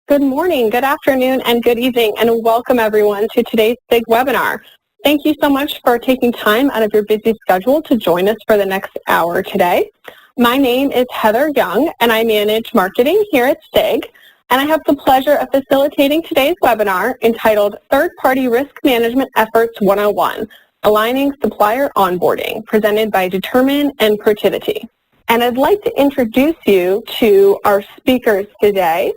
Good morning, good afternoon, and good evening, and welcome everyone to today's SIG webinar. Thank you so much for taking time out of your busy schedule to join us for the next hour today. My name is Heather Young, and I manage marketing here at SIG, and I have the pleasure of facilitating today's webinar entitled Third-Party Risk Management Efforts 101, Aligning Supplier Onboarding, presented by Determine and Protiviti. And I'd like to introduce you to our speakers today.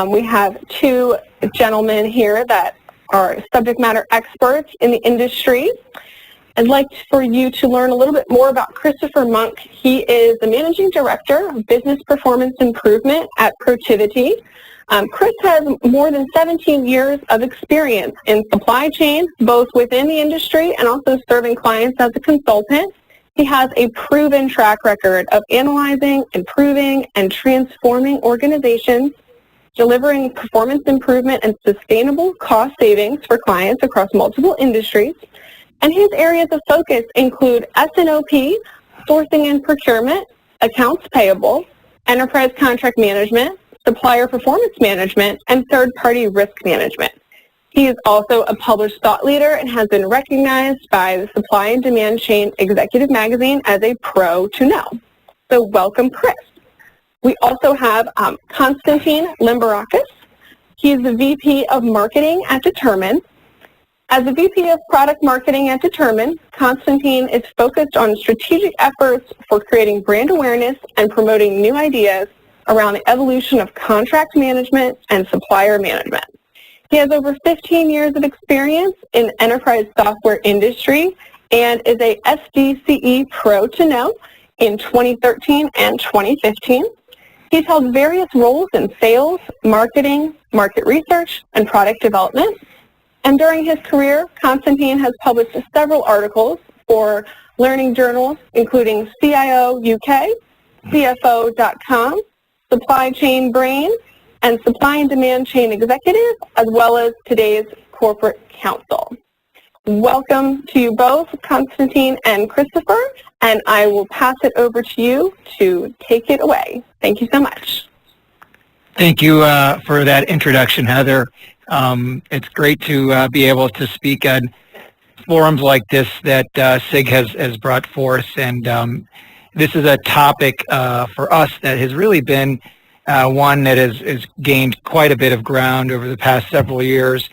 We have two gentlemen here that are subject matter experts in the industry. I'd like for you to learn a little bit more about Christopher Monk. He is the Managing Director of Business Performance Improvement at Protiviti. Chris has more than 17 years of experience in supply chain, both within the industry and also serving clients as a consultant. He has a proven track record of analyzing, improving, and transforming organizations, delivering performance improvement and sustainable cost savings for clients across multiple industries. And his areas of focus include S&OP, sourcing and procurement, accounts payable, enterprise contract management, supplier performance management, and third-party risk management. He is also a published thought leader and has been recognized by the Supply and Demand Chain Executive Magazine as a pro to know. So welcome, Chris. We also have Konstantin Limbarakis. He is the VP of Marketing at Determine. As the VP of Product Marketing at Determine, Konstantin is focused on strategic efforts for creating brand awareness and promoting new ideas around the evolution of contract management and supplier management. He has over 15 years of experience in the enterprise software industry and is a SDCE Pro to know in 2013 and 2015. He's held various roles in sales, marketing, market research, and product development. And during his career, Konstantin has published several articles for learning journals, including CIO UK, CFO.com, Supply Chain Brain, and Supply and Demand Chain Executive, as well as today's Corporate Counsel. Welcome to you both, Konstantin and Christopher, and I will pass it over to you to take it away. Thank you so much. Thank you for that introduction, Heather. It's great to be able to speak on forums like this that SIG has brought forth, and this is a topic for us that has really been one that has gained quite a bit of ground over the past several years.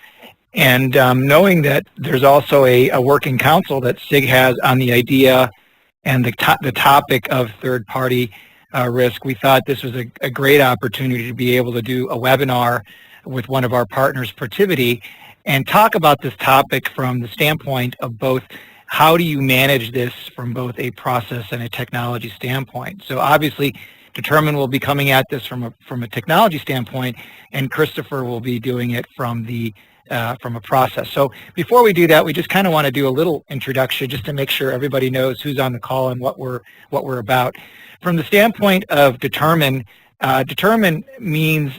And knowing that there's also a working council that SIG has on the idea and the topic of third-party risk, we thought this was a great opportunity to be able to do a webinar with one of our partners, Protiviti, and talk about this topic from the standpoint of both how do you manage this from both a process and a technology standpoint. So obviously, Determine will be coming at this from a technology standpoint, and Christopher will be doing it from a process. So before we do that, we just kind of want to do a little introduction just to make sure everybody knows who's on the call and what we're about. From the standpoint of Determine, Determine means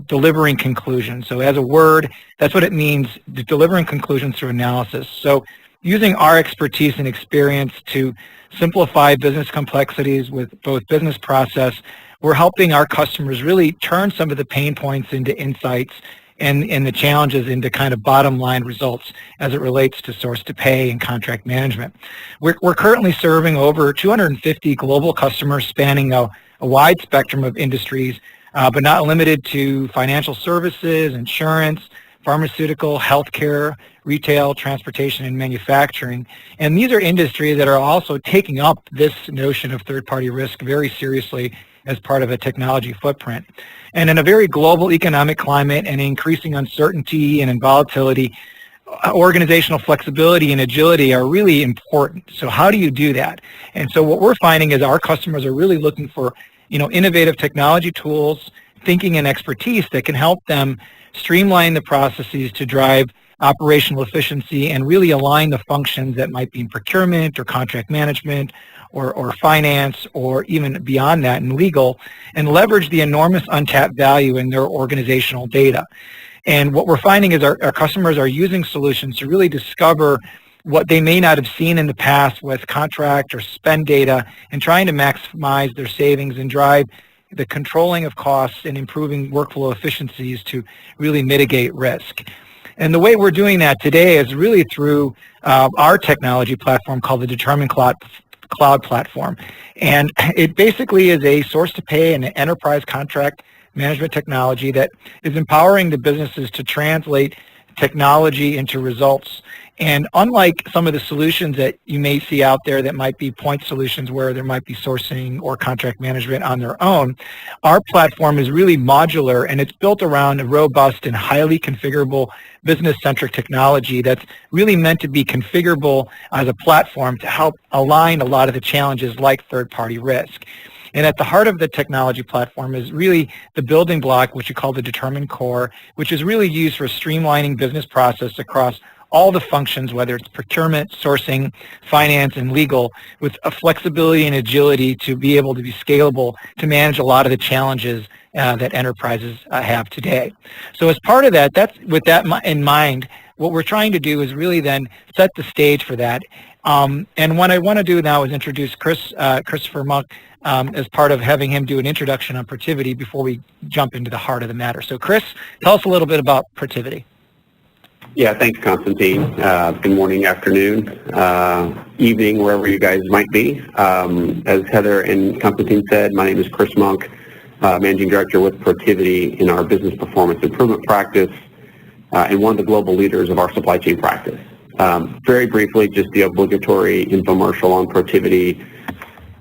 delivering conclusions. So as a word, that's what it means, delivering conclusions through analysis. So using our expertise and experience to simplify business complexities with both business process, we're helping our customers really turn some of the pain points into insights and the challenges into kind of bottom line results as it relates to source to pay and contract management. We're currently serving over 250 global customers spanning a wide spectrum of industries, but not limited to financial services, insurance, pharmaceutical, healthcare, retail, transportation, and manufacturing. And these are industries that are also taking up this notion of third-party risk very seriously as part of a technology footprint. And in a very global economic climate and increasing uncertainty and volatility, organizational flexibility and agility are really important. So how do you do that? And so what we're finding is our customers are really looking for, innovative technology tools, thinking and expertise that can help them streamline the processes to drive operational efficiency and really align the functions that might be in procurement or contract management or finance or even beyond that in legal, and leverage the enormous untapped value in their organizational data. And what we're finding is our customers are using solutions to really discover what they may not have seen in the past with contract or spend data and trying to maximize their savings and drive the controlling of costs and improving workflow efficiencies to really mitigate risk. And the way we're doing that today is really through our technology platform called the Determine Cloud Platform. And it basically is a source-to-pay and an enterprise contract management technology that is empowering the businesses to translate technology into results. And unlike some of the solutions that you may see out there that might be point solutions where there might be sourcing or contract management on their own, our platform is really modular, and it's built around a robust and highly configurable business-centric technology that's really meant to be configurable as a platform to help align a lot of the challenges like third-party risk. And at the heart of the technology platform is really the building block, which we call the Determine Core, which is really used for streamlining business process across all the functions, whether it's procurement, sourcing, finance, and legal, with a flexibility and agility to be able to be scalable to manage a lot of the challenges that enterprises have today. So as part of that, with that in mind, what we're trying to do is really then set the stage for that. And what I want to do now is introduce Christopher Monk as part of having him do an introduction on Protiviti before we jump into the heart of the matter. So Chris, tell us a little bit about Protiviti. Yeah, thanks, Constantine. Good morning, afternoon, evening, wherever you guys might be. As Heather and Constantine said, my name is Chris Monk, Managing Director with Protiviti in our Business Performance Improvement practice, and one of the global leaders of our supply chain practice. Very briefly, just the obligatory infomercial on Protiviti.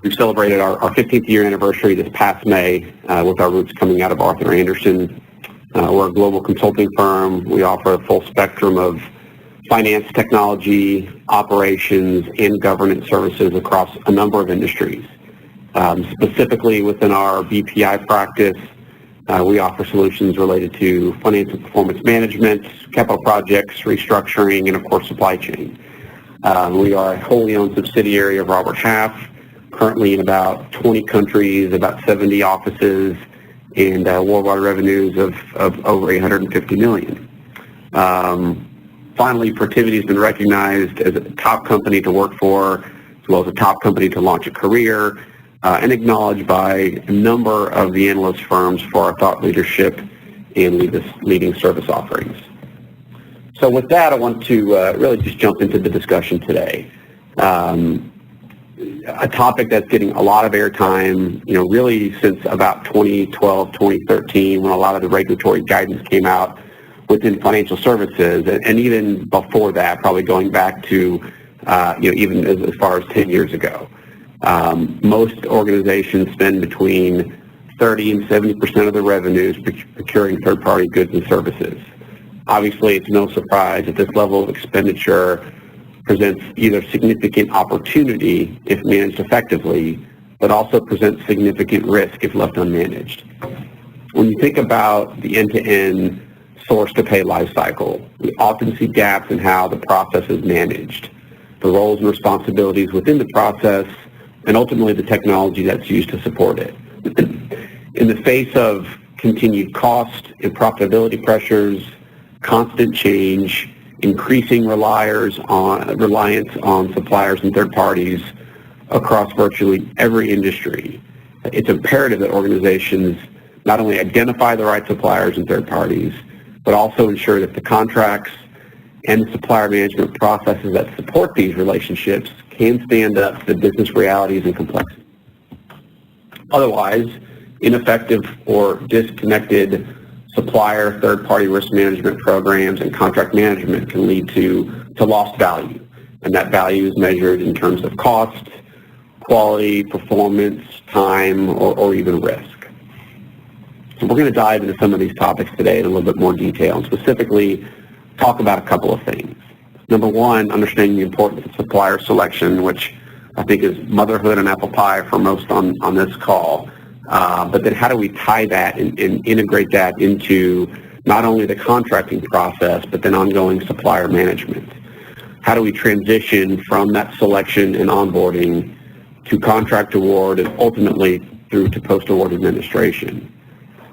We've celebrated our 15th year anniversary this past May with our roots coming out of Arthur Andersen. We're a global consulting firm. We offer a full spectrum of finance, technology, operations, and governance services across a number of industries. Specifically within our BPI practice, we offer solutions related to financial performance management, capital projects, restructuring, and of course supply chain. We are a wholly owned subsidiary of Robert Half, currently in about 20 countries, about 70 offices, and worldwide revenues of over $850 million. Finally, Protiviti has been recognized as a top company to work for, as well as a top company to launch a career, and acknowledged by a number of the analyst firms for our thought leadership and leading service offerings. So with that, I want to really just jump into the discussion today. A topic that's getting a lot of airtime, really since about 2012, 2013, when a lot of the regulatory guidance came out within financial services, and even before that, probably going back to, even as far as 10 years ago. Most organizations spend between 30 and 70% of their revenues procuring third-party goods and services. Obviously, it's no surprise that this level of expenditure presents either significant opportunity if managed effectively, but also presents significant risk if left unmanaged. When you think about the end-to-end source-to-pay lifecycle, we often see gaps in how the process is managed, the roles and responsibilities within the process, and ultimately the technology that's used to support it. In the face of continued cost and profitability pressures, constant change, increasing reliance on suppliers and third parties across virtually every industry, it's imperative that organizations not only identify the right suppliers and third parties, but also ensure that the contracts and the supplier management processes that support these relationships can stand up to the business realities and complexity. Otherwise, ineffective or disconnected supplier third-party risk management programs and contract management can lead to lost value, and that value is measured in terms of cost, quality, performance, time, or even risk. So we're going to dive into some of these topics today in a little bit more detail, and specifically talk about a couple of things. Number one, understanding the importance of supplier selection, which I think is motherhood and apple pie for most on this call. But then how do we tie that and integrate that into not only the contracting process, but then ongoing supplier management? How do we transition from that selection and onboarding to contract award and ultimately through to post-award administration?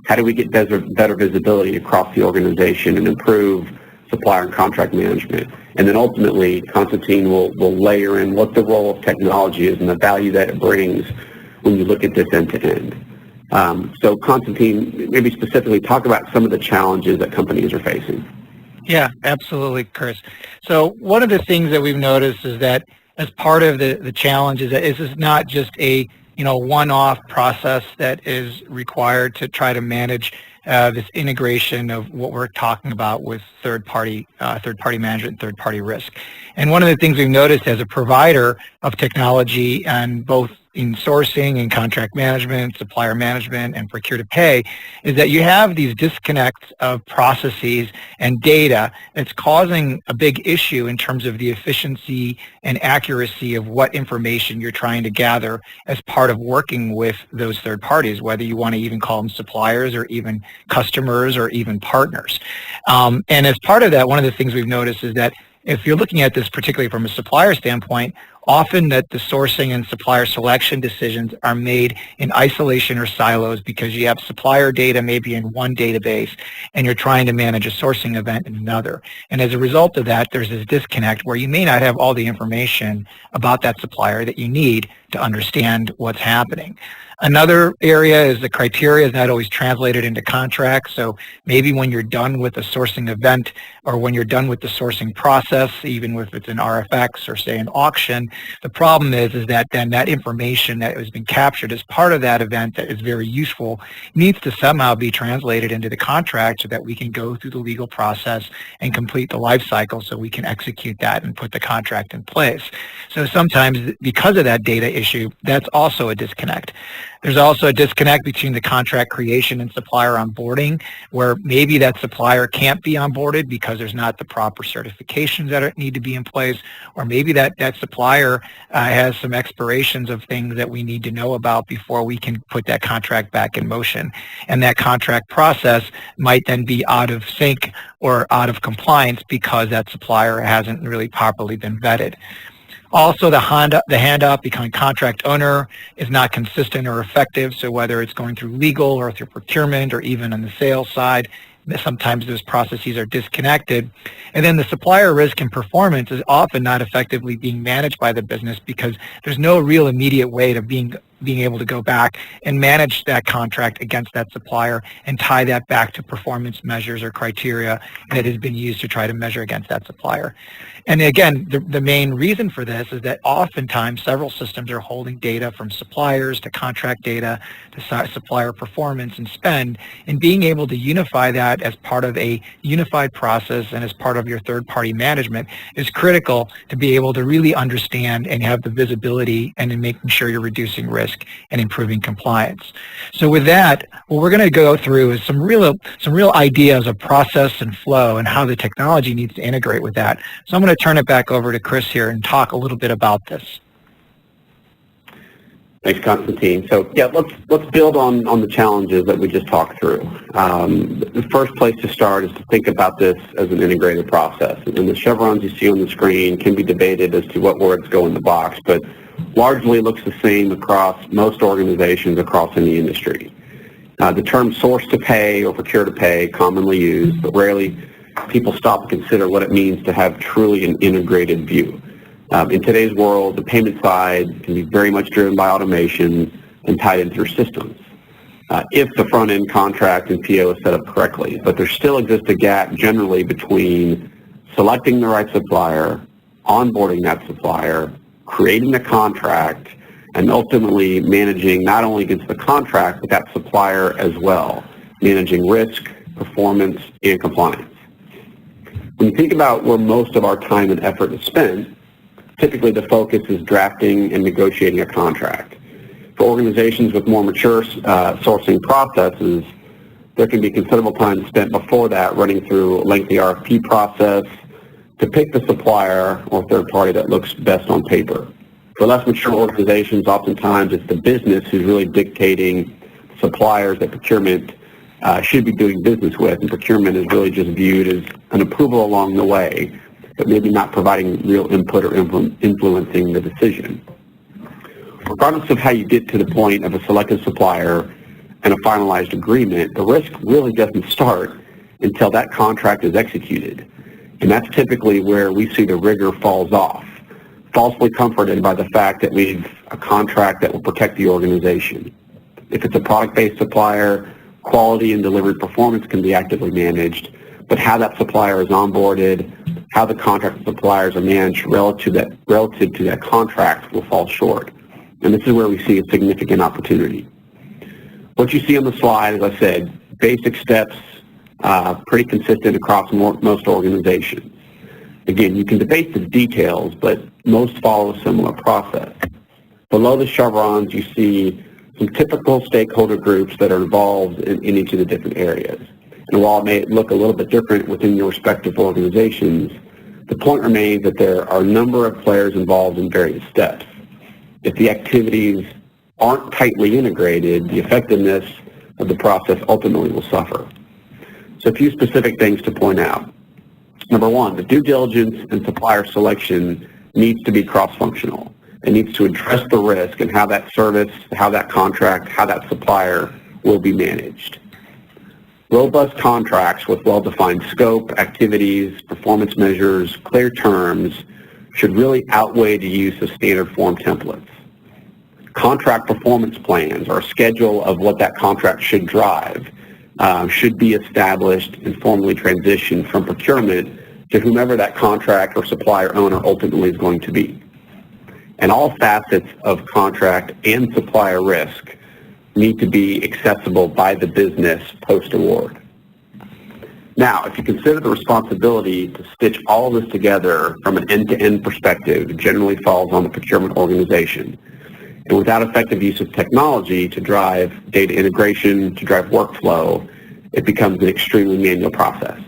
How do we get better visibility across the organization and improve supplier and contract management? And then ultimately, Constantine will layer in what the role of technology is and the value that it brings when you look at this end-to-end. So Constantine, maybe specifically talk about some of the challenges that companies are facing. Yeah, absolutely, Chris. So one of the things that we've noticed is that as part of the challenge is that this is not just a one-off process that is required to try to manage this integration of what we're talking about with third-party management and third-party risk. And one of the things we've noticed as a provider of technology and both in sourcing and contract management, supplier management, and procure to pay is that you have these disconnects of processes and data that's causing a big issue in terms of the efficiency and accuracy of what information you're trying to gather as part of working with those third parties, whether you want to even call them suppliers or even customers or even partners. And as part of that, one of the things we've noticed is that if you're looking at this particularly from a supplier standpoint, often that the sourcing and supplier selection decisions are made in isolation or silos because you have supplier data maybe in one database and you're trying to manage a sourcing event in another. And as a result of that, there's this disconnect where you may not have all the information about that supplier that you need to understand what's happening. Another area is the criteria is not always translated into contracts. So maybe when you're done with a sourcing event or when you're done with the sourcing process, even if it's an RFX or say an auction, the problem is that then that information that has been captured as part of that event that is very useful needs to somehow be translated into the contract so that we can go through the legal process and complete the life cycle so we can execute that and put the contract in place. So sometimes because of that data issue, that's also a disconnect. There's also a disconnect between the contract creation and supplier onboarding, where maybe that supplier can't be onboarded because there's not the proper certifications that need to be in place, or maybe that supplier has some expirations of things that we need to know about before we can put that contract back in motion. And that contract process might then be out of sync or out of compliance because that supplier hasn't really properly been vetted. Also, the handoff becoming contract owner is not consistent or effective. So whether it's going through legal or through procurement or even on the sales side, sometimes those processes are disconnected. And then the supplier risk and performance is often not effectively being managed by the business because there's no real immediate way to being able to go back and manage that contract against that supplier and tie that back to performance measures or criteria that has been used to try to measure against that supplier. And again, the main reason for this is that oftentimes several systems are holding data from suppliers to contract data to supplier performance and spend, and being able to unify that as part of a unified process and as part of your third-party management is critical to be able to really understand and have the visibility and in making sure you're reducing risk and improving compliance. So with that, what we're going to go through is some real ideas of process and flow and how the technology needs to integrate with that. So I'm going to turn it back over to Chris here and talk a little bit about this. Thanks, Constantine. So yeah, let's build on the challenges that we just talked through. The first place to start is to think about this as an integrated process. And the chevrons you see on the screen can be debated as to what words go in the box, but largely looks the same across most organizations across any industry. The term source to pay or procure to pay commonly used, but rarely people stop to consider what it means to have truly an integrated view. In today's world, the payment side can be very much driven by automation and tied into your systems. If the front-end contract and PO is set up correctly, but there still exists a gap generally between selecting the right supplier, onboarding that supplier, creating the contract, and ultimately managing not only against the contract, but that supplier as well, managing risk, performance, and compliance. When you think about where most of our time and effort is spent, typically the focus is drafting and negotiating a contract. For organizations with more mature sourcing processes, there can be considerable time spent before that running through a lengthy RFP process to pick the supplier or third party that looks best on paper. For less mature organizations, oftentimes it's the business who's really dictating suppliers that procurement should be doing business with, and procurement is really just viewed as an approval along the way, but maybe not providing real input or influencing the decision. Regardless of how you get to the point of a selected supplier and a finalized agreement, the risk really doesn't start until that contract is executed. And that's typically where we see the rigor falls off, falsely comforted by the fact that we have a contract that will protect the organization. If it's a product-based supplier, quality and delivery performance can be actively managed, but how that supplier is onboarded, how the contract suppliers are managed relative to that contract will fall short. And this is where we see a significant opportunity. What you see on the slide, as I said, basic steps, pretty consistent across most organizations. Again, you can debate the details, but most follow a similar process. Below the chevrons, you see some typical stakeholder groups that are involved in each of the different areas. And while it may look a little bit different within your respective organizations, the point remains that there are a number of players involved in various steps. If the activities aren't tightly integrated, the effectiveness of the process ultimately will suffer. So a few specific things to point out. Number one, the due diligence and supplier selection needs to be cross-functional. It needs to address the risk and how that service, how that contract, how that supplier will be managed. Robust contracts with well-defined scope, activities, performance measures, clear terms should really outweigh the use of standard form templates. Contract performance plans, or a schedule of what that contract should drive, should be established and formally transitioned from procurement to whomever that contract or supplier owner ultimately is going to be. And all facets of contract and supplier risk need to be accessible by the business post-award. Now, if you consider the responsibility to stitch all of this together from an end-to-end perspective, it generally falls on the procurement organization. And without effective use of technology to drive data integration, to drive workflow, it becomes an extremely manual process.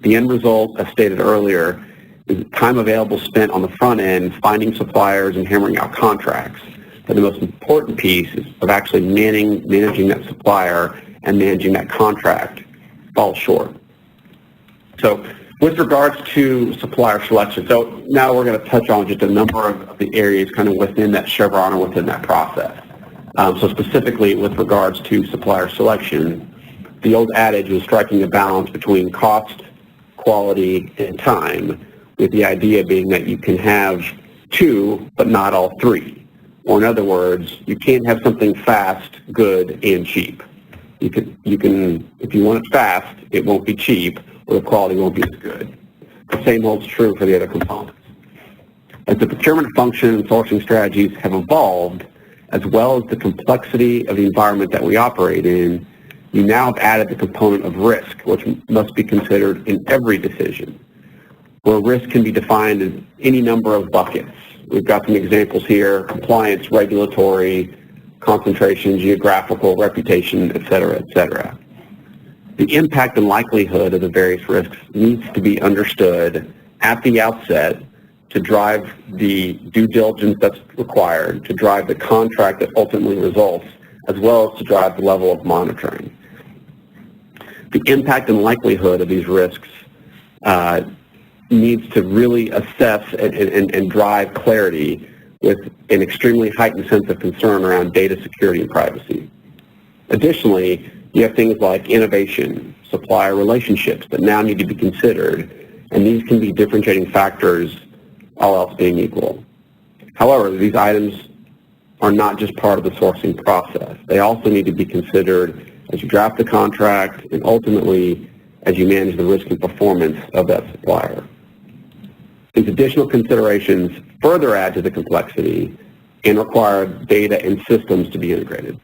The end result, as stated earlier, is time available spent on the front end finding suppliers and hammering out contracts. But the most important piece is of actually managing that supplier and managing that contract falls short. So with regards to supplier selection, so now we're going to touch on just a number of the areas kind of within that chevron or within that process. So specifically with regards to supplier selection, the old adage was striking a balance between cost, quality, and time, with the idea being that you can have two, but not all three. Or in other words, you can't have something fast, good, and cheap. You can, if you want it fast, it won't be cheap, or the quality won't be as good. The same holds true for the other components. As the procurement function and sourcing strategies have evolved, as well as the complexity of the environment that we operate in, you now have added the component of risk, which must be considered in every decision, where risk can be defined as any number of buckets. We've got some examples here: compliance, regulatory, concentration, geographical, reputation, et cetera, et cetera. The impact and likelihood of the various risks needs to be understood at the outset to drive the due diligence that's required, to drive the contract that ultimately results, as well as to drive the level of monitoring. The impact and likelihood of these risks needs to really assess and drive clarity with an extremely heightened sense of concern around data security and privacy. Additionally, you have things like innovation, supplier relationships that now need to be considered, and these can be differentiating factors, all else being equal. However, these items are not just part of the sourcing process. They also need to be considered as you draft the contract and ultimately as you manage the risk and performance of that supplier. These additional considerations further add to the complexity and require data and systems to be integrated.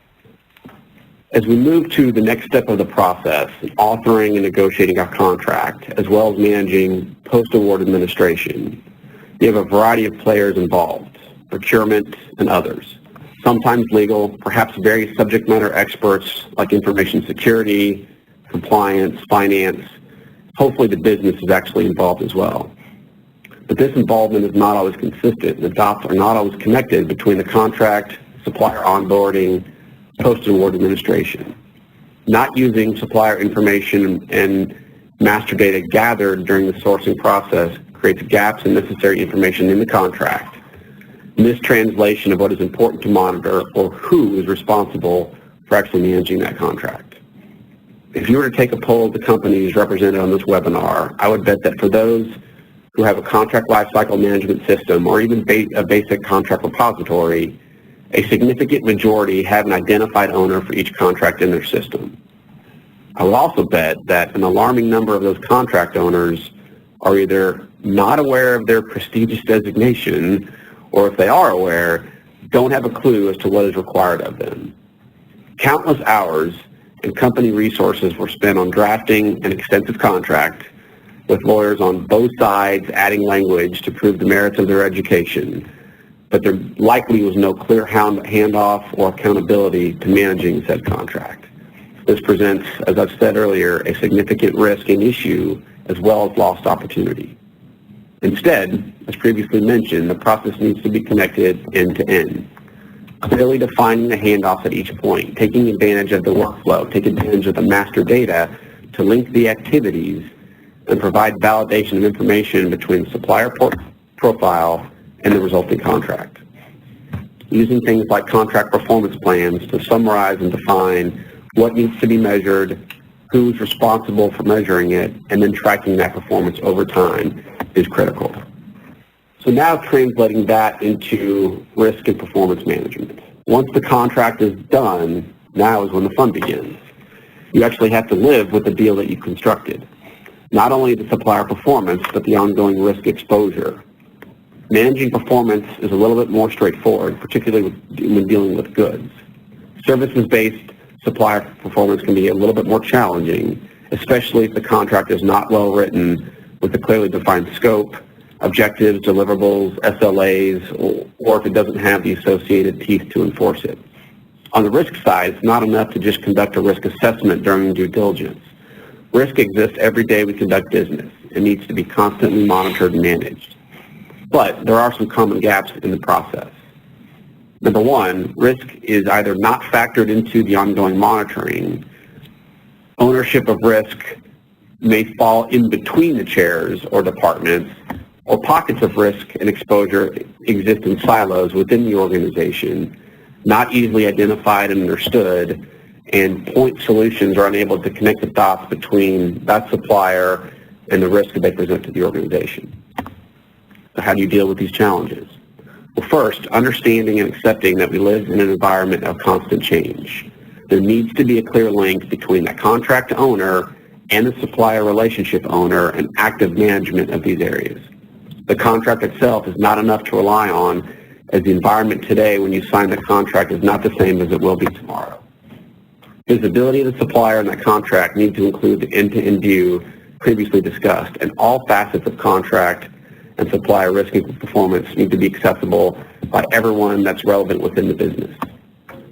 As we move to the next step of the process, authoring and negotiating our contract, as well as managing post-award administration, you have a variety of players involved, procurement and others. Sometimes legal, perhaps various subject matter experts like information security, compliance, finance. Hopefully the business is actually involved as well. But this involvement is not always consistent. The dots are not always connected between the contract, supplier onboarding, post-award administration. Not using supplier information and master data gathered during the sourcing process creates gaps in necessary information in the contract. Mistranslation of what is important to monitor, or who is responsible for actually managing that contract. If you were to take a poll of the companies represented on this webinar, I would bet that for those who have a contract lifecycle management system or even a basic contract repository, A significant majority have an identified owner for each contract in their system. I would also bet that an alarming number of those contract owners are either not aware of their prestigious designation, or if they are aware, don't have a clue as to what is required of them. Countless hours and company resources were spent on drafting an extensive contract, with lawyers on both sides adding language to prove the merits of their education, but there likely was no clear handoff or accountability to managing said contract. This presents, as I've said earlier, a significant risk and issue as well as lost opportunity. Instead, as previously mentioned, the process needs to be connected end to end, clearly defining the handoffs at each point, taking advantage of the workflow, taking advantage of the master data to link the activities and provide validation of information between the supplier profile and the resulting contract. Using things like contract performance plans to summarize and define what needs to be measured, who's responsible for measuring it, and then tracking that performance over time is critical. So now translating that into risk and performance management. Once the contract is done, now is when the fun begins. You actually have to live with the deal that you constructed. Not only the supplier performance, but the ongoing risk exposure. Managing performance is a little bit more straightforward, particularly when dealing with goods. Services-based supplier performance can be a little bit more challenging, especially if the contract is not well written with a clearly defined scope, objectives, deliverables, SLAs, or if it doesn't have the associated teeth to enforce it. On the risk side, it's not enough to just conduct a risk assessment during due diligence. Risk exists every day we conduct business. It needs to be constantly monitored and managed. But there are some common gaps in the process. Number one, risk is either not factored into the ongoing monitoring. Ownership of risk may fall in between the chairs or departments, or pockets of risk and exposure exist in silos within the organization, not easily identified and understood, and point solutions are unable to connect the dots between that supplier and the risk that they present to the organization. So how do you deal with these challenges? Well, first, understanding and accepting that we live in an environment of constant change. There needs to be a clear link between the contract owner and the supplier relationship owner and active management of these areas. The contract itself is not enough to rely on, as the environment today when you sign the contract is not the same as it will be tomorrow. Visibility of the supplier in that contract needs to include the end-to-end view previously discussed, and all facets of contract and supplier risk and performance need to be accessible by everyone that's relevant within the business.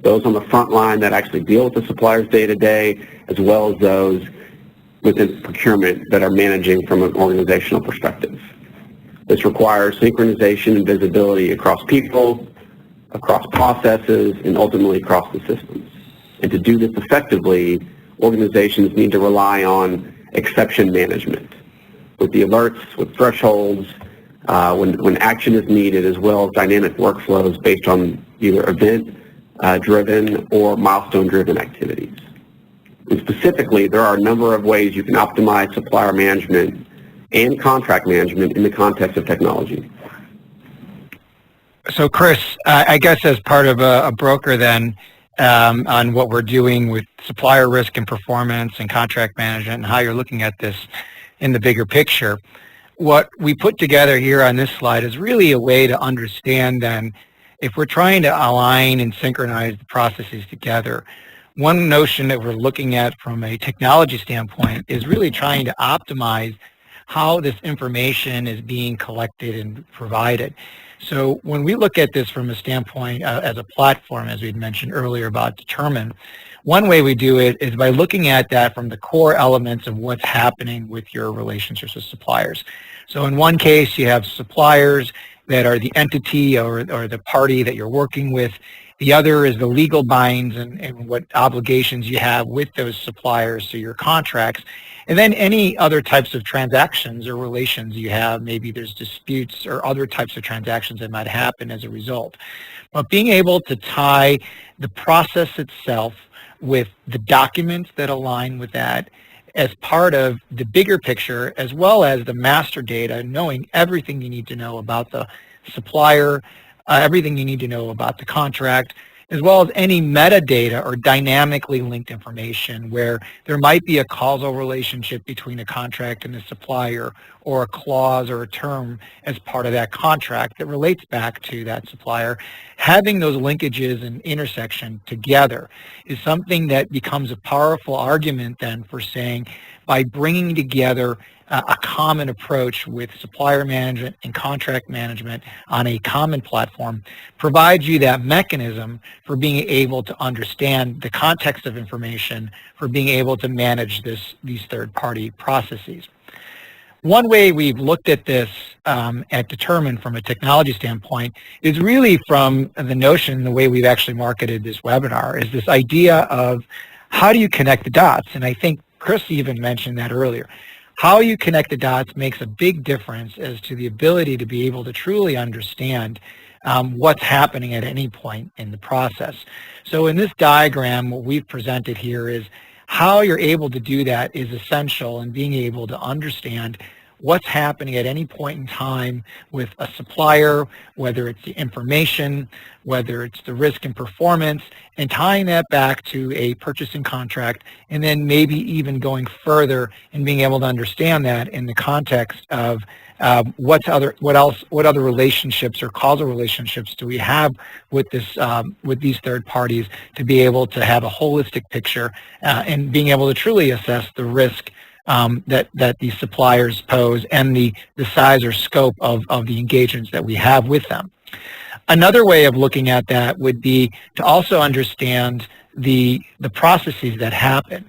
Those on the front line that actually deal with the suppliers day-to-day, as well as those within procurement that are managing from an organizational perspective. This requires synchronization and visibility across people, across processes, and ultimately across the systems. And to do this effectively, organizations need to rely on exception management with the alerts, with thresholds, when action is needed, as well as dynamic workflows based on either event-driven or milestone-driven activities. And specifically, there are a number of ways you can optimize supplier management and contract management in the context of technology. So Chris, I guess as part of a broker then, on what we're doing with supplier risk and performance and contract management and how you're looking at this in the bigger picture, what we put together here on this slide is really a way to understand then if we're trying to align and synchronize the processes together. One notion that we're looking at from a technology standpoint is really trying to optimize how this information is being collected and provided. So when we look at this from a standpoint as a platform, as we'd mentioned earlier about Determine, one way we do it is by looking at that from the core elements of what's happening with your relationships with suppliers. So in one case, you have suppliers that are the entity or the party that you're working with. The other is the legal binds and what obligations you have with those suppliers to your contracts. And then any other types of transactions or relations you have, maybe there's disputes or other types of transactions that might happen as a result. But being able to tie the process itself with the documents that align with that as part of the bigger picture, as well as the master data, knowing everything you need to know about the supplier, everything you need to know about the contract, as well as any metadata or dynamically linked information where there might be a causal relationship between a contract and the supplier, or a clause or a term as part of that contract that relates back to that supplier. Having those linkages and intersection together is something that becomes a powerful argument then for saying, by bringing together a common approach with supplier management and contract management on a common platform, provides you that mechanism for being able to understand the context of information, for being able to manage these third-party processes. One way we've looked at this at Determine from a technology standpoint is really from the notion, the way we've actually marketed this webinar, is this idea of how do you connect the dots? And I think Chris even mentioned that earlier. How you connect the dots makes a big difference as to the ability to be able to truly understand what's happening at any point in the process. So in this diagram, what we've presented here is how you're able to do that is essential in being able to understand what's happening at any point in time with a supplier, whether it's the information, whether it's the risk and performance, and tying that back to a purchasing contract, and then maybe even going further and being able to understand that in the context of what other relationships or causal relationships do we have with these third parties, to be able to have a holistic picture and being able to truly assess the risk that these suppliers pose and the size or scope of the engagements that we have with them. Another way of looking at that would be to also understand the processes that happen.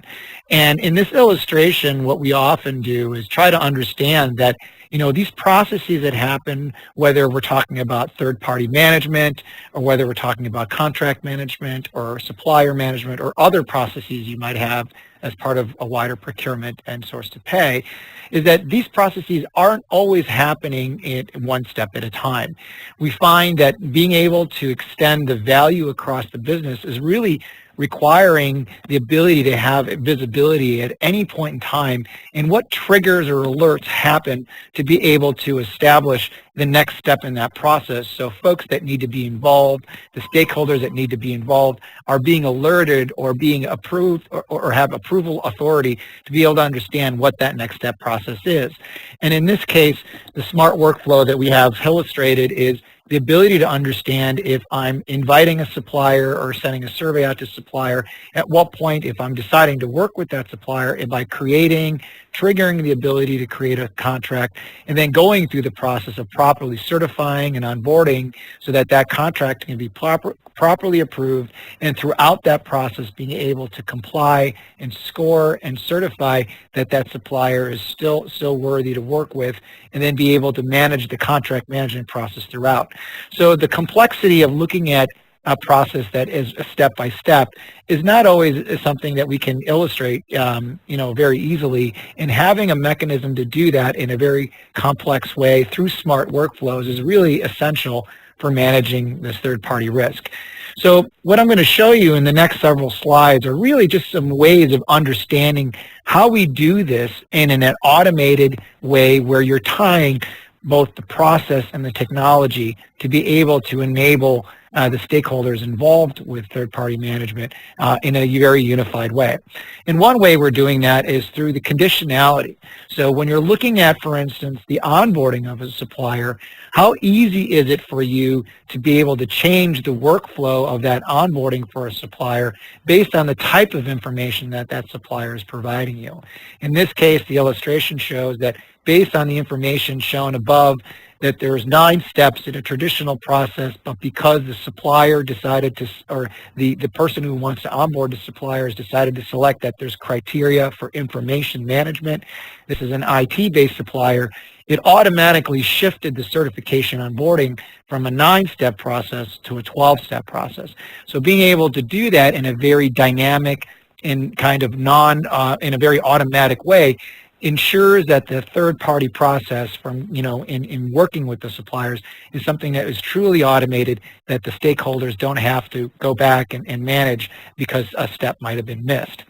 And in this illustration, what we often do is try to understand that these processes that happen, whether we're talking about third-party management, or whether we're talking about contract management or supplier management or other processes you might have as part of a wider procurement and source to pay, is that these processes aren't always happening in one step at a time. We find that being able to extend the value across the business is really requiring the ability to have visibility at any point in time and what triggers or alerts happen to be able to establish the next step in that process. So folks that need to be involved, the stakeholders that need to be involved, are being alerted or being approved or have approval authority to be able to understand what that next step process is. And in this case, the smart workflow that we have illustrated is the ability to understand if I'm inviting a supplier or sending a survey out to a supplier, at what point, if I'm deciding to work with that supplier, by triggering the ability to create a contract, and then going through the process of properly certifying and onboarding so that that contract can be properly approved, and throughout that process being able to comply and score and certify that that supplier is still worthy to work with, and then be able to manage the contract management process throughout. So the complexity of looking at a process that is a step-by-step is not always something that we can illustrate very easily, and having a mechanism to do that in a very complex way through smart workflows is really essential for managing this third-party risk. So what I'm going to show you in the next several slides are really just some ways of understanding how we do this in an automated way where you're tying both the process and the technology to be able to enable the stakeholders involved with third-party management in a very unified way. And one way we're doing that is through the conditionality. So when you're looking at, for instance, the onboarding of a supplier, how easy is it for you to be able to change the workflow of that onboarding for a supplier based on the type of information that that supplier is providing you? In this case, the illustration shows that based on the information shown above, that there's 9 steps in a traditional process, but because the supplier decided to, or the person who wants to onboard the supplier has decided to select that there's criteria for information management, this is an IT-based supplier, it automatically shifted the certification onboarding from a 9-step process to a 12-step process. So being able to do that in a very dynamic and kind of in a very automatic way ensures that the third-party process from, in working with the suppliers is something that is truly automated, that the stakeholders don't have to go back and manage because a step might have been missed.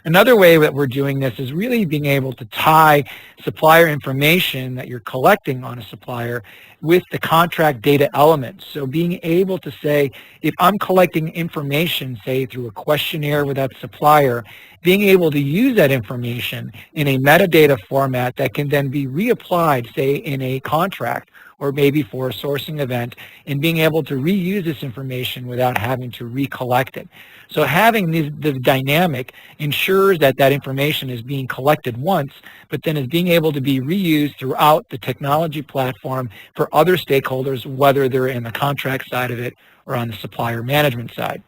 Another way that we're doing this is really being able to tie supplier information that you're collecting on a supplier with the contract data elements. So being able to say, if I'm collecting information, say through a questionnaire with that supplier, being able to use that information in a metadata format that can then be reapplied, say, in a contract or maybe for a sourcing event, and being able to reuse this information without having to recollect it. So having the dynamic ensures that that information is being collected once, but then is being able to be reused throughout the technology platform for other stakeholders, whether they're in the contract side of it or on the supplier management side.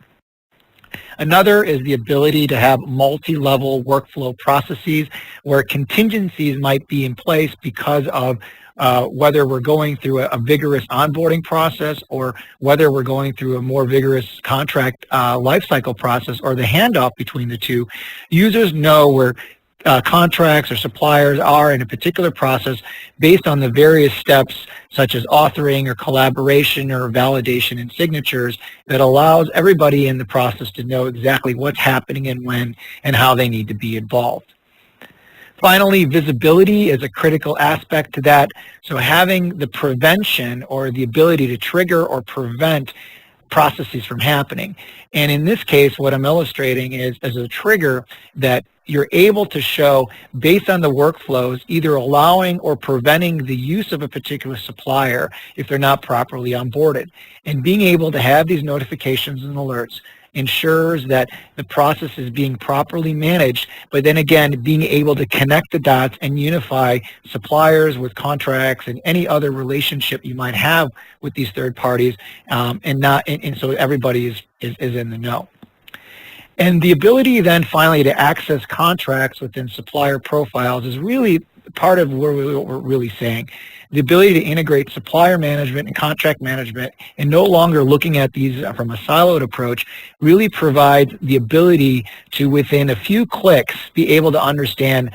Another is the ability to have multi-level workflow processes where contingencies might be in place because of whether we're going through a vigorous onboarding process or whether we're going through a more vigorous contract lifecycle process or the handoff between the two. Users know where contracts or suppliers are in a particular process based on the various steps such as authoring or collaboration or validation and signatures that allows everybody in the process to know exactly what's happening and when and how they need to be involved. Finally, visibility is a critical aspect to that. So having the prevention or the ability to trigger or prevent processes from happening. And in this case, what I'm illustrating is as a trigger that you're able to show based on the workflows, either allowing or preventing the use of a particular supplier if they're not properly onboarded. And being able to have these notifications and alerts ensures that the process is being properly managed, but then again, being able to connect the dots and unify suppliers with contracts and any other relationship you might have with these third parties, and so everybody is in the know. And the ability then finally to access contracts within supplier profiles is really part of what we're really saying. The ability to integrate supplier management and contract management and no longer looking at these from a siloed approach really provides the ability to, within a few clicks, be able to understand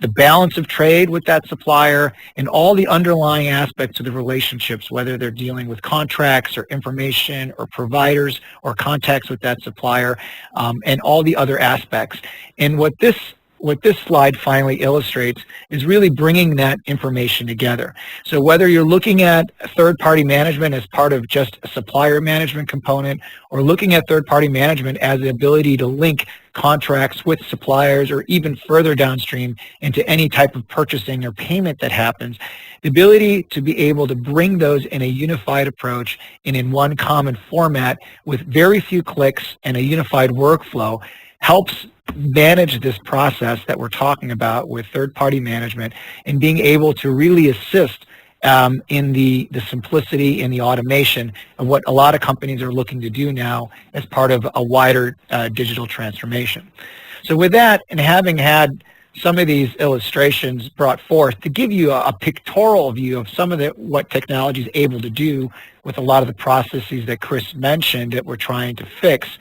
the balance of trade with that supplier and all the underlying aspects of the relationships, whether they're dealing with contracts or information or providers or contacts with that supplier, and all the other aspects. And what this slide finally illustrates is really bringing that information together. So whether you're looking at third-party management as part of just a supplier management component or looking at third-party management as the ability to link contracts with suppliers or even further downstream into any type of purchasing or payment that happens, the ability to be able to bring those in a unified approach and in one common format with very few clicks and a unified workflow helps manage this process that we're talking about with third-party management and being able to really assist in the simplicity and the automation of what a lot of companies are looking to do now as part of a wider digital transformation. So with that, and having had some of these illustrations brought forth to give you a pictorial view of some of what technology is able to do with a lot of the processes that Chris mentioned that we're trying to fix,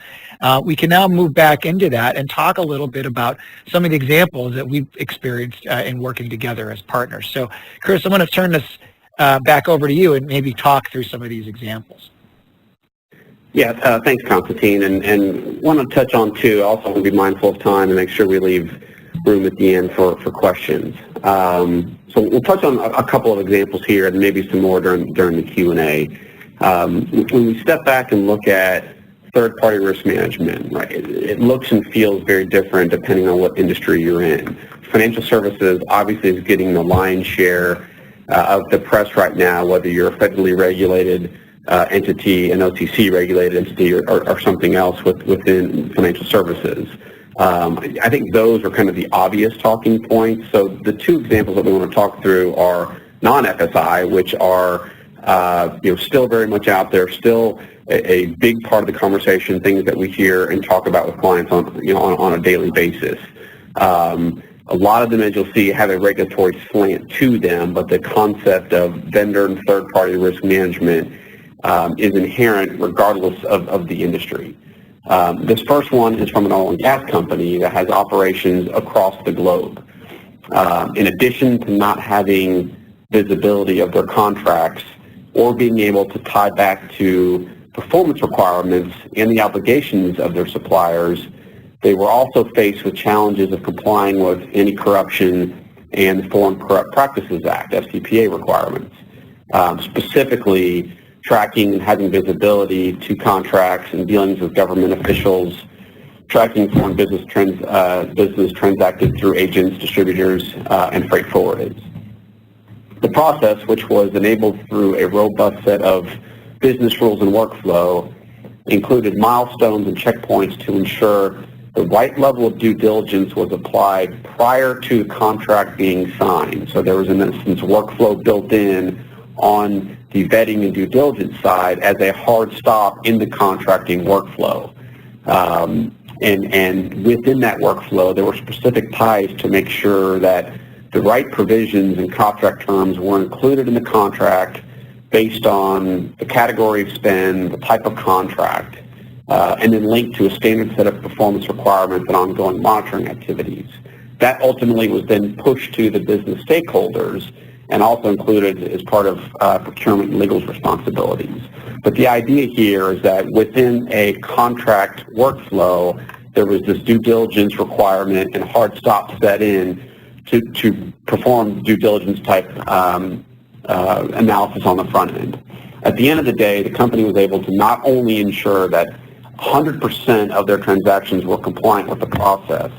we can now move back into that and talk a little bit about some of the examples that we've experienced in working together as partners. So Chris, I'm going to turn this back over to you and maybe talk through some of these examples. Yeah, thanks, Constantine. And want to touch on, too, also want to be mindful of time and make sure we leave room at the end for questions. So we'll touch on a couple of examples here and maybe some more during the Q&A. When we step back and look at third-party risk management, right, it looks and feels very different depending on what industry you're in. Financial services obviously is getting the lion's share of the press right now, whether you're a federally regulated entity, an OTC regulated entity, or something else within financial services. I think those are kind of the obvious talking points. So the two examples that we want to talk through are non-FSI, which are still very much out there, still a big part of the conversation, things that we hear and talk about with clients on a daily basis. A lot of them, as you'll see, have a regulatory slant to them, but the concept of vendor and third-party risk management is inherent regardless of the industry. This first one is from an oil and gas company that has operations across the globe. In addition to not having visibility of their contracts or being able to tie back to performance requirements and the obligations of their suppliers, they were also faced with challenges of complying with anti-corruption and the Foreign Corrupt Practices Act, FCPA requirements, specifically tracking and having visibility to contracts and dealings with government officials, tracking foreign business transacted through agents, distributors, and freight forwarders. The process, which was enabled through a robust set of business rules and workflow, included milestones and checkpoints to ensure the right level of due diligence was applied prior to the contract being signed. So there was, in essence, workflow built in on the vetting and due diligence side as a hard stop in the contracting workflow. And within that workflow, there were specific ties to make sure that the right provisions and contract terms were included in the contract based on the category of spend, the type of contract, and then linked to a standard set of performance requirements and ongoing monitoring activities. That ultimately was then pushed to the business stakeholders and also included as part of procurement and legal's responsibilities. But the idea here is that within a contract workflow, there was this due diligence requirement and hard stop set in to perform due diligence type analysis on the front end. At the end of the day, the company was able to not only ensure that 100% of their transactions were compliant with the process,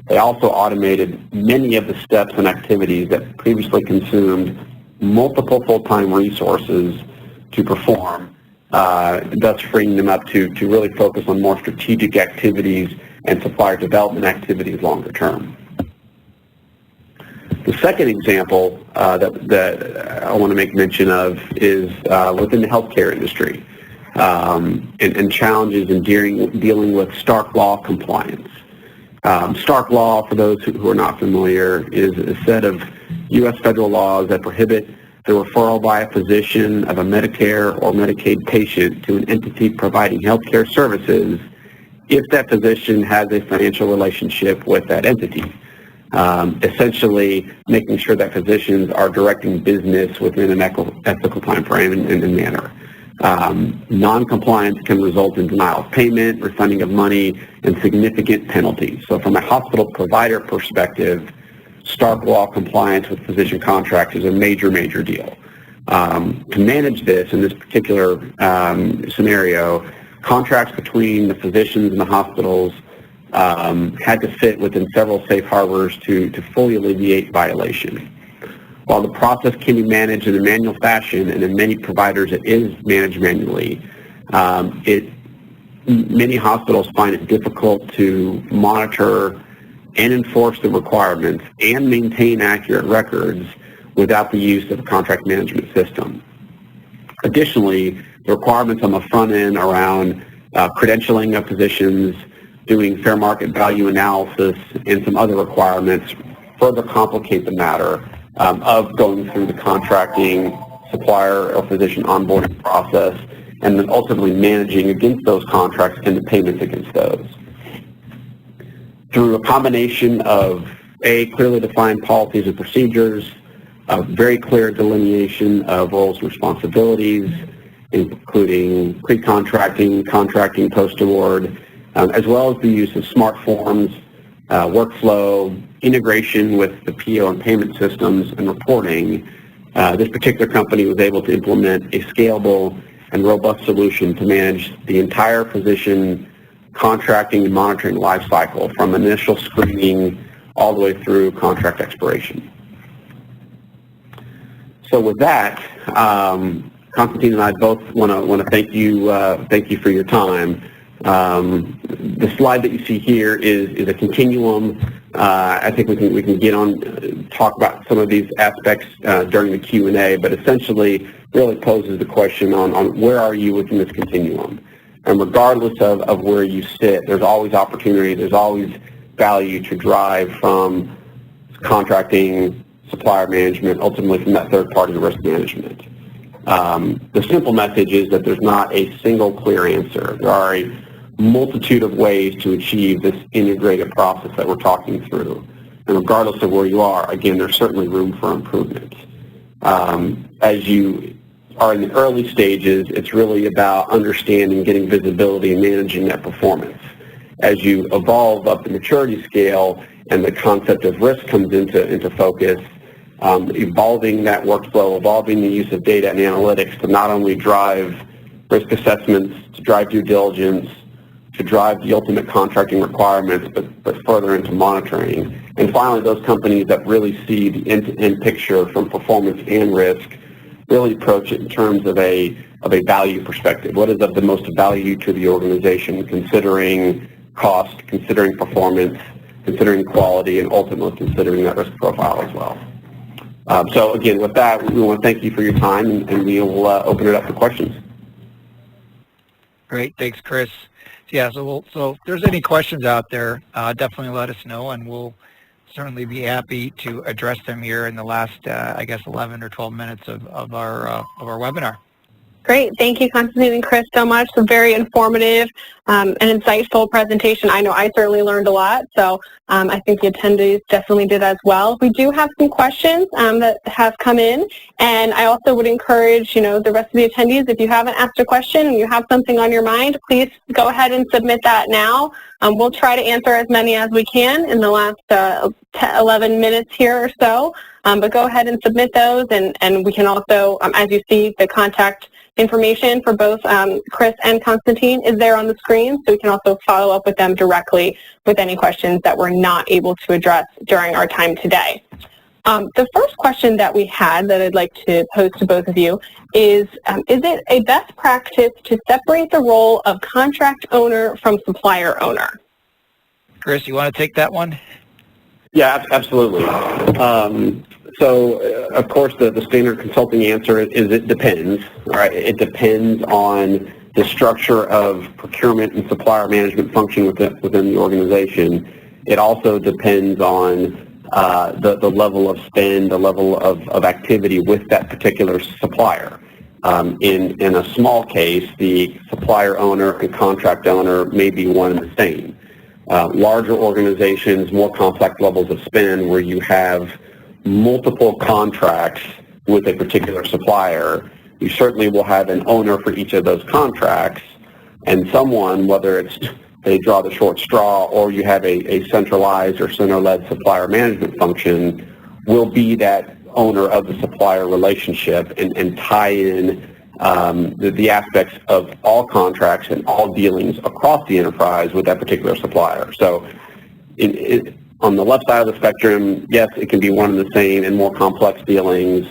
they also automated many of the steps and activities that previously consumed multiple full-time resources to perform, thus freeing them up to really focus on more strategic activities and supplier development activities longer term. The second example that I want to make mention of is within the healthcare industry and challenges in dealing with Stark Law compliance. Stark Law, for those who are not familiar, is a set of U.S. federal laws that prohibit the referral by a physician of a Medicare or Medicaid patient to an entity providing healthcare services if that physician has a financial relationship with that entity. Essentially making sure that physicians are directing business within an ethical time frame and manner. Non-compliance can result in denial of payment, refunding of money, and significant penalties. So from a hospital provider perspective, Stark Law compliance with physician contracts is a major deal. To manage this, in this particular scenario, contracts between the physicians and the hospitals had to fit within several safe harbors to fully alleviate violation. While the process can be managed in a manual fashion, and in many providers it is managed manually, many hospitals find it difficult to monitor and enforce the requirements and maintain accurate records without the use of a contract management system. Additionally, the requirements on the front end around credentialing of physicians, doing fair market value analysis, and some other requirements further complicate the matter of going through the contracting, supplier or physician onboarding process, and then ultimately managing against those contracts and the payments against those. Through a combination of clearly defined policies and procedures, a very clear delineation of roles and responsibilities, including pre-contracting, contracting, post-award, as well as the use of smart forms, workflow, integration with the PO and payment systems, and reporting, this particular company was able to implement a scalable and robust solution to manage the entire physician contracting and monitoring life cycle from initial screening all the way through contract expiration. So with that, Constantine and I both want to thank you for your time. The slide that you see here is a continuum. I think we can get on talk about some of these aspects during the Q&A, but essentially really poses the question on where are you within this continuum. And regardless of where you sit, there's always opportunity, there's always value to drive from contracting, supplier management, ultimately from that third party risk management. The simple message is that there's not a single clear answer. There are a multitude of ways to achieve this integrated process that we're talking through. And regardless of where you are, again, there's certainly room for improvement. As you are in the early stages, it's really about understanding, getting visibility, and managing that performance. as you evolve up the maturity scale and the concept of risk comes into focus, evolving that workflow, evolving the use of data and analytics to not only drive risk assessments, to drive due diligence, to drive the ultimate contracting requirements, but further into monitoring. And finally, those companies that really see the end-to-end picture from performance and risk really approach it in terms of a value perspective. What is of the most value to the organization, considering cost, considering performance, considering quality, and ultimately considering that risk profile as well. So again, with that, we want to thank you for your time, and we'll open it up for questions. Great, thanks, Chris. Yeah, so if there's any questions out there, definitely let us know, and we'll certainly be happy to address them here in the last, 11 or 12 minutes of our webinar. Great. Thank you, Constantine and Chris, so much. A very informative and insightful presentation. I know I certainly learned a lot, so I think the attendees definitely did as well. We do have some questions that have come in, and I also would encourage, the rest of the attendees, if you haven't asked a question and you have something on your mind, please go ahead and submit that now. We'll try to answer as many as we can in the last 11 minutes here or so, but go ahead and submit those, and we can also, as you see, the contact information for both Chris and Constantine is there on the screen, so we can also follow up with them directly with any questions that we're not able to address during our time today. The first question that we had that I'd like to pose to both of you is it a best practice to separate the role of contract owner from supplier owner? Chris, you want to take that one? Yeah, absolutely. So, of course, the standard consulting answer is it depends. Right? It depends on the structure of procurement and supplier management function within the organization. It also depends on the level of spend, the level of activity with that particular supplier. In a small case, the supplier owner and contract owner may be one and the same. Larger organizations, more complex levels of spend where you have multiple contracts with a particular supplier, you certainly will have an owner for each of those contracts, and someone, whether it's they draw the short straw or you have a centralized or center-led supplier management function, will be that owner of the supplier relationship and tie in the aspects of all contracts and all dealings across the enterprise with that particular supplier. So on the left side of the spectrum, yes, it can be one and the same. In more complex dealings,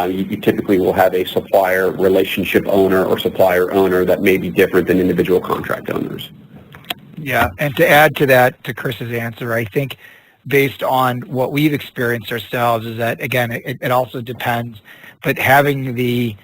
you typically will have a supplier relationship owner or supplier owner that may be different than individual contract owners. Yeah, and to add to that, to Chris's answer, I think based on what we've experienced ourselves is that, again, it also depends, but having the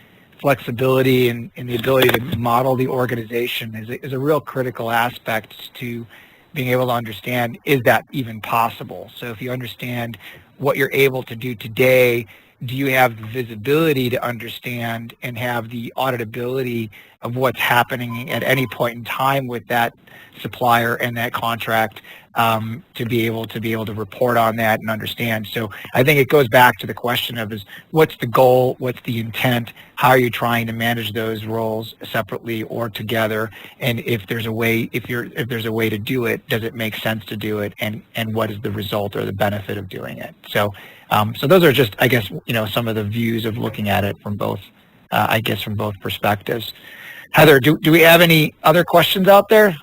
flexibility and the ability to model the organization is a real critical aspect to being able to understand, is that even possible? So if you understand what you're able to do today, do you have the visibility to understand and have the auditability of what's happening at any point in time with that supplier and that contract to be able to report on that and understand? So I think it goes back to the question of what's the goal, what's the intent, how are you trying to manage those roles separately or together, and if there's a way to do it, does it make sense to do it, and what is the result or the benefit of doing it? So those are just, I guess, some of the views of looking at it from both, from both perspectives. Heather, do we have any other questions out there?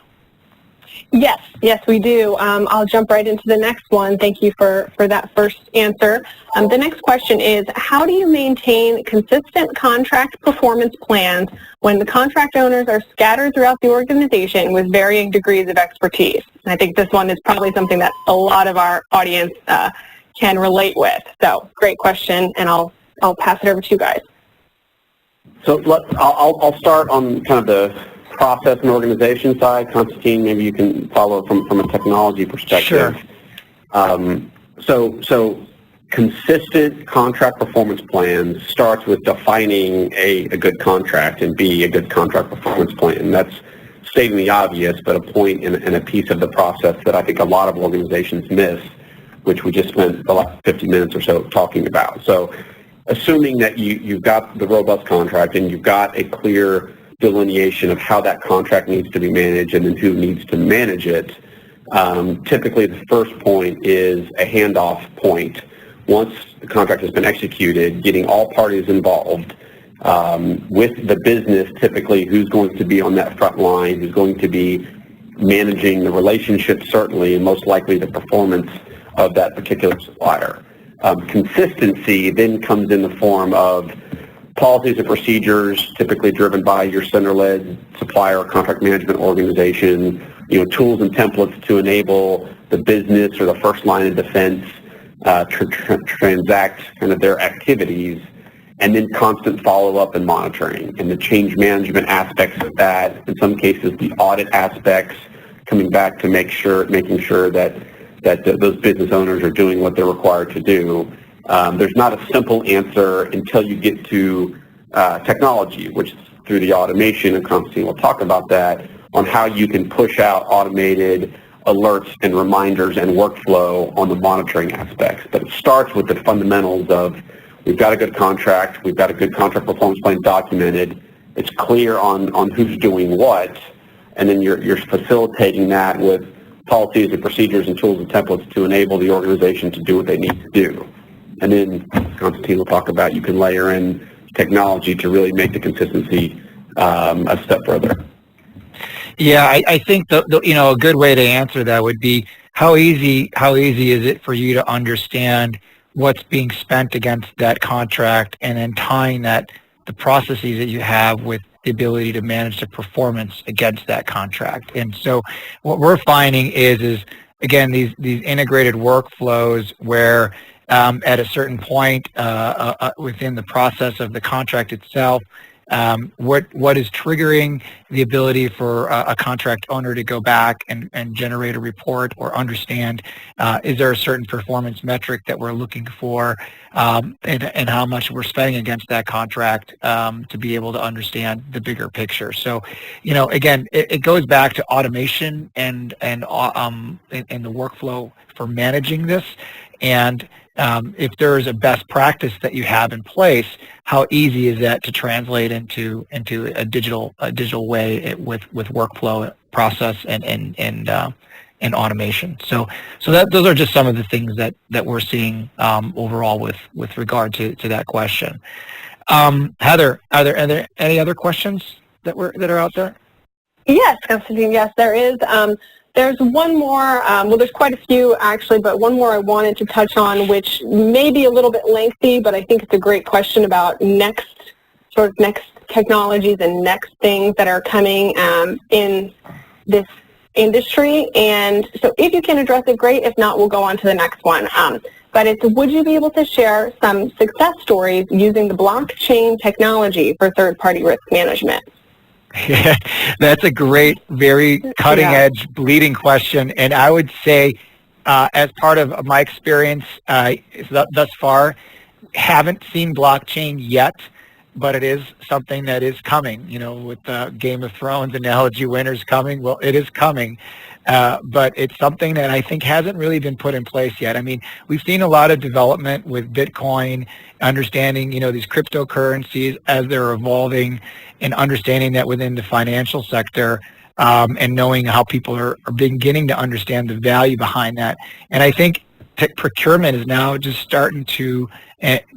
Yes, we do. I'll jump right into the next one. Thank you for that first answer. The next question is, how do you maintain consistent contract performance plans when the contract owners are scattered throughout the organization with varying degrees of expertise? And I think this one is probably something that a lot of our audience can relate with. So, great question, and I'll pass it over to you guys. So I'll start on kind of the process and organization side. Constantine, maybe you can follow from a technology perspective. Sure. So consistent contract performance plans starts with defining a good contract and a good contract performance plan. That's stating the obvious, but a point and a piece of the process that I think a lot of organizations miss, which we just spent the last 50 minutes or so talking about. So assuming that you've got the robust contract and you've got a clear delineation of how that contract needs to be managed and then who needs to manage it, typically the first point is a handoff point. Once the contract has been executed, getting all parties involved with the business, typically who's going to be on that front line, who's going to be managing the relationship, certainly, and most likely the performance of that particular supplier. Consistency then comes in the form of policies and procedures, typically driven by your center-led supplier or contract management organization, tools and templates to enable the business or the first line of defense to transact kind of their activities, and then constant follow-up and monitoring, and the change management aspects of that, in some cases the audit aspects, coming back to making sure that those business owners are doing what they're required to do. There's not a simple answer until you get to technology, which is through the automation, and Constantine will talk about that, on how you can push out automated alerts and reminders and workflow on the monitoring aspects. But it starts with the fundamentals of we've got a good contract, we've got a good contract performance plan documented, it's clear on who's doing what, and then you're facilitating that with policies and procedures and tools and templates to enable the organization to do what they need to do. And then, as Constantine will talk about, you can layer in technology to really make the consistency a step further. Yeah, I think a good way to answer that would be how easy is it for you to understand what's being spent against that contract, and then tying the processes that you have with the ability to manage the performance against that contract. And so what we're finding is again, these integrated workflows where at a certain point within the process of the contract itself, what is triggering the ability for a contract owner to go back and generate a report or understand, is there a certain performance metric that we're looking for, and how much we're spending against that contract, to be able to understand the bigger picture. So, again, it goes back to automation and the workflow for managing this. And if there is a best practice that you have in place, how easy is that to translate into a digital way with workflow process and automation? So those are just some of the things that we're seeing overall with regard to that question. Heather, are there any other questions that are out there? Yes, Constantine. Yes, there is. There's one more, there's quite a few actually, but one more I wanted to touch on, which may be a little bit lengthy, but I think it's a great question about next technologies and next things that are coming in this industry. And so if you can address it, great. If not, we'll go on to the next one. But it's, would you be able to share some success stories using the blockchain technology for third-party risk management? Yeah, that's a great, very cutting-edge, bleeding question. And I would say, as part of my experience thus far, haven't seen blockchain yet, but it is something that is coming. With the Game of Thrones analogy, winter's coming. Well, it is coming. But it's something that I think hasn't really been put in place yet. I mean, we've seen a lot of development with Bitcoin, understanding, these cryptocurrencies as they're evolving, and understanding that within the financial sector, and knowing how people are beginning to understand the value behind that. And I think procurement is now just starting to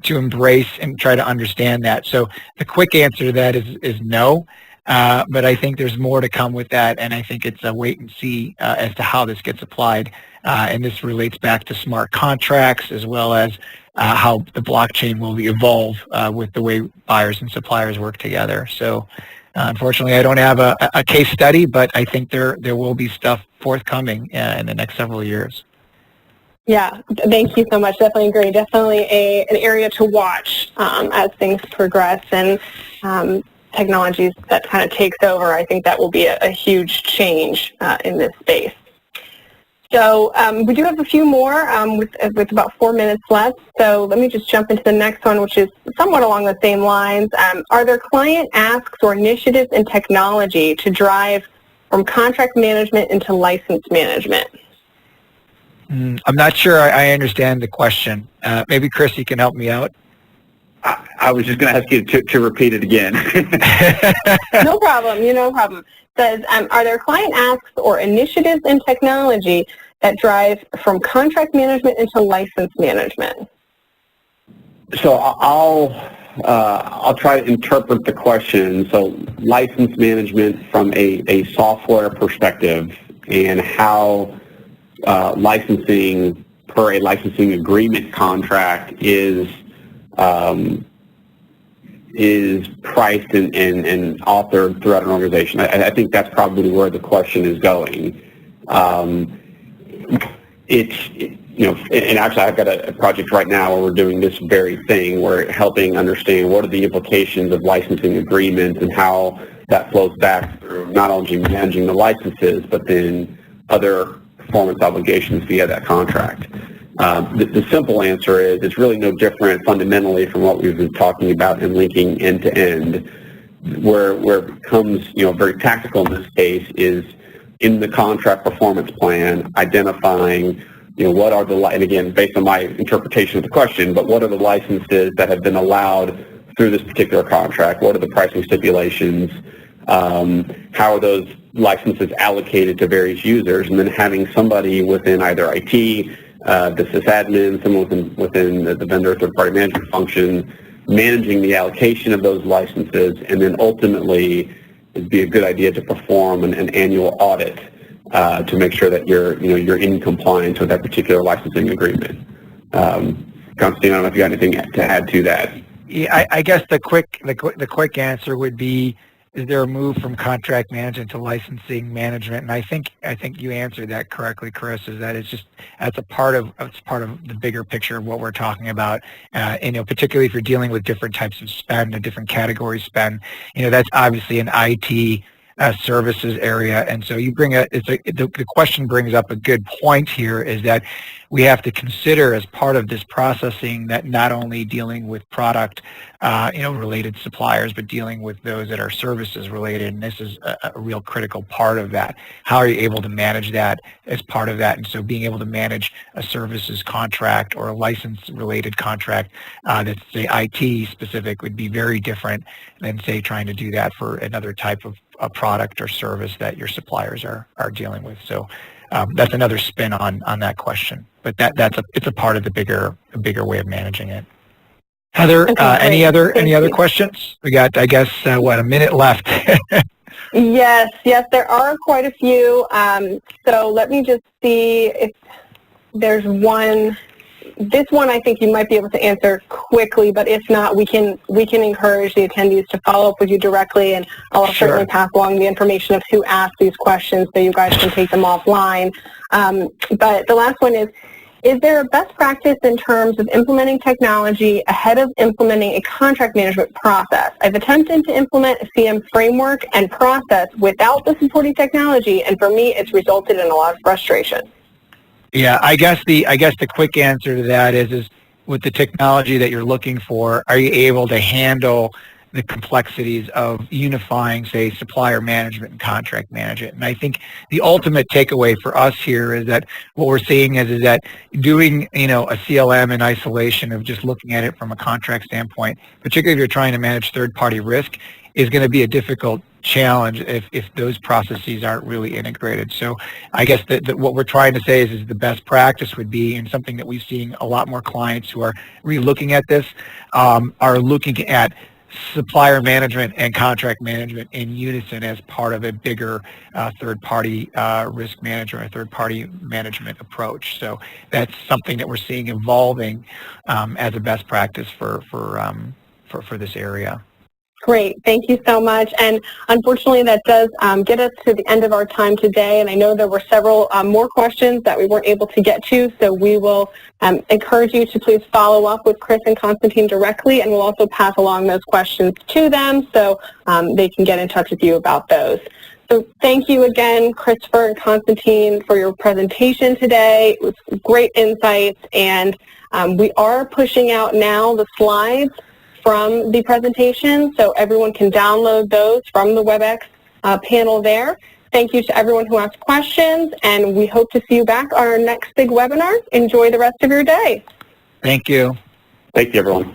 embrace and try to understand that. So the quick answer to that is no. But I think there's more to come with that, and I think it's a wait and see as to how this gets applied. And this relates back to smart contracts, as well as how the blockchain will evolve with the way buyers and suppliers work together. So unfortunately, I don't have a case study, but I think there will be stuff forthcoming in the next several years. Yeah, thank you so much. Definitely agree. Definitely an area to watch as things progress, and technologies that kind of takes over. I think that will be a huge change in this space. So we do have a few more with about 4 minutes left. So let me just jump into the next one, which is somewhat along the same lines. Are there client asks or initiatives in technology to drive from contract management into license management? I'm not sure I understand the question. Maybe Chris, you can help me out. I was just going to ask you to repeat it again. No problem. No problem. It says, are there client asks or initiatives in technology that drive from contract management into license management? So I'll try to interpret the question. So license management from a software perspective and how licensing per a licensing agreement contract is priced and authored throughout an organization. I think that's probably where the question is going. And actually I've got a project right now where we're doing this very thing. We're helping understand what are the implications of licensing agreements and how that flows back through not only managing the licenses, but then other performance obligations via that contract. The simple answer is it's really no different fundamentally from what we've been talking about in linking end to end. Where it becomes very tactical in this case is in the contract performance plan, identifying what are the, and again based on my interpretation of the question, but what are the licenses that have been allowed through this particular contract? What are the pricing stipulations? How are those licenses allocated to various users? And then having somebody within either IT, the sysadmin, someone within the vendor third-party management function, managing the allocation of those licenses, and then ultimately it'd be a good idea to perform an annual audit to make sure that you're in compliance with that particular licensing agreement. Constantine, I don't know if you got anything to add to that. Yeah, I guess the quick answer would be, is there a move from contract management to licensing management? And I think you answered that correctly, Chris. Is that that's a part of the bigger picture of what we're talking about. Particularly if you're dealing with different types of spend, a different category spend. That's obviously an IT services area, and so the question brings up a good point here, is that we have to consider as part of this processing that not only dealing with product related suppliers, but dealing with those that are services related, and this is a real critical part of that. How are you able to manage that as part of that? And so being able to manage a services contract or a license related contract that's say IT specific would be very different than say trying to do that for another type of a product or service that your suppliers are dealing with. So that's another spin on that question. But it's a part of the bigger way of managing it. Heather, Okay, any other questions? We got, I guess, a minute left. Yes, there are quite a few. So let me just see if there's one. This one I think you might be able to answer quickly, but if not, we can encourage the attendees to follow up with you directly, and I'll certainly pass along the information of who asked these questions so you guys can take them offline. But the last one is there a best practice in terms of implementing technology ahead of implementing a contract management process? I've attempted to implement a CM framework and process without the supporting technology, and for me, it's resulted in a lot of frustration. Yeah, I guess the quick answer to that is with the technology that you're looking for, are you able to handle the complexities of unifying, say, supplier management and contract management? And I think the ultimate takeaway for us here is that what we're seeing is that doing, a CLM in isolation of just looking at it from a contract standpoint, particularly if you're trying to manage third-party risk, is going to be a difficult challenge if those processes aren't really integrated. So I guess that what we're trying to say is the best practice would be, and something that we've seen a lot more clients who are re-looking at this are looking at supplier management and contract management in unison as part of a bigger third-party risk management or third-party management approach. So that's something that we're seeing evolving as a best practice for this area. Great. Thank you so much. And unfortunately, that does get us to the end of our time today. And I know there were several more questions that we weren't able to get to, so we will encourage you to please follow up with Chris and Constantine directly, and we'll also pass along those questions to them so they can get in touch with you about those. So thank you again, Christopher and Constantine, for your presentation today. It was great insights, and we are pushing out now the slides from the presentation, so everyone can download those from the WebEx panel there. Thank you to everyone who asked questions, and we hope to see you back on our next big webinar. Enjoy the rest of your day. Thank you. Thank you, everyone.